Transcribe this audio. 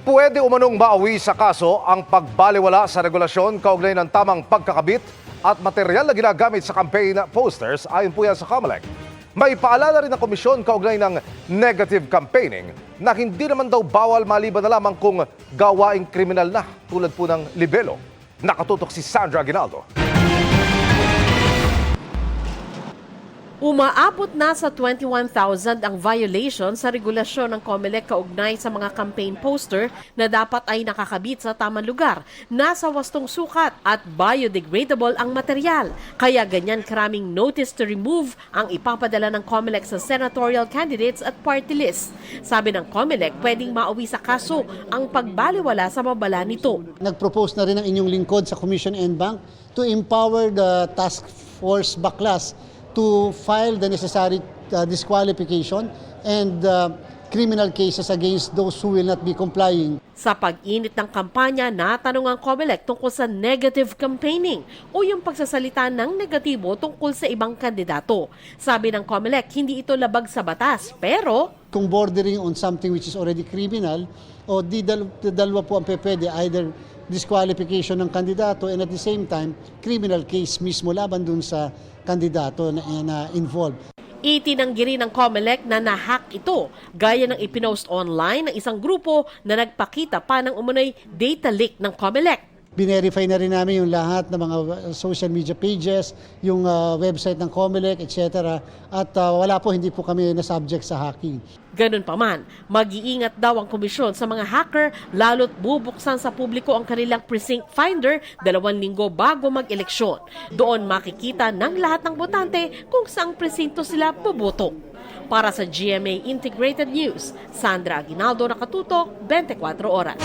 Pwede umanong maawi sa kaso ang pagbaliwala sa regulasyon kaugnay ng tamang pagkakabit at material na ginagamit sa campaign posters ayon po yan sa COMELEC. May paalala rin ng komisyon kaugnay ng negative campaigning na hindi naman daw bawal maliban na lamang kung gawaing kriminal na tulad po ng libelo. Nakatutok si Sandra Aguinaldo. Umaabot na sa 21,000 ang violation sa regulasyon ng COMELEC kaugnay sa mga campaign poster na dapat ay nakakabit sa tamang lugar, nasa wastong sukat at biodegradable ang material. Kaya ganyan karaming notice to remove ang ipapadala ng COMELEC sa senatorial candidates at party list. Sabi ng COMELEC, pwedeng mauwi sa kaso ang pagbaliwala sa babala nito. Nag-propose na rin ang inyong lingkod sa Commission and Bank to empower the Task Force Baklas to file the necessary disqualification and criminal cases against those who will not be complying. Sa pag-init ng kampanya, natanong ang COMELEC tungkol sa negative campaigning o yung pagsasalita ng negatibo tungkol sa ibang kandidato. Sabi ng COMELEC, hindi ito labag sa batas, pero Kung bordering on something which is already criminal, o dalawa po ang pwede, either disqualification ng kandidato and at the same time, criminal case mismo laban dun sa kandidato na involved. itinanggi rin ng COMELEC na nahack ito, gaya ng ipinost online ng isang grupo na nagpakita pa ng umunoy data leak ng COMELEC. Binerify na rin namin yung lahat ng mga social media pages, yung website ng COMELEC, etc. At wala po, hindi po kami na-subject sa hacking. Ganun pa man, mag-iingat daw ang komisyon sa mga hacker lalo't bubuksan sa publiko ang kanilang precinct finder 2 linggo bago mag-eleksyon. Doon makikita ng lahat ng botante kung saang presinto sila boboto. Para sa GMA Integrated News, Sandra Aguinaldo, Nakatutok, 24 Oras.